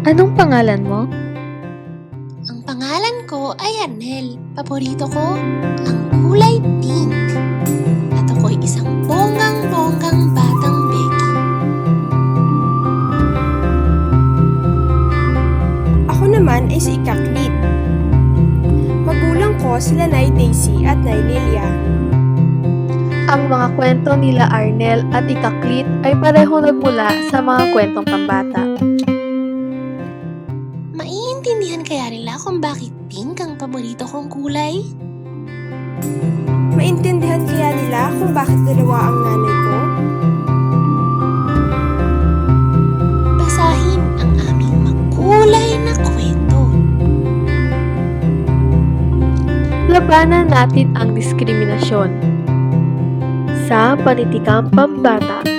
Anong pangalan mo? Ang pangalan ko ay Arnel. Paborito ko ang kulay pink. At ako'y isang bonggang-bonggang batang Becky. Ako naman ay si Ikaklit. Magulang ko sila Nay Daisy at Nay Lilia. Ang mga kwento nila Arnel at Ikaklit ay pareho nagmula sa mga kwentong pambata. Maiintindihan kaya nila kung bakit pink ang paborito kong kulay? Maintindihan kaya nila kung bakit dalawa ang nanay ko? Basahin ang aming makulay na kwento. Labanan natin ang diskriminasyon. Sa Panitikang Pambata.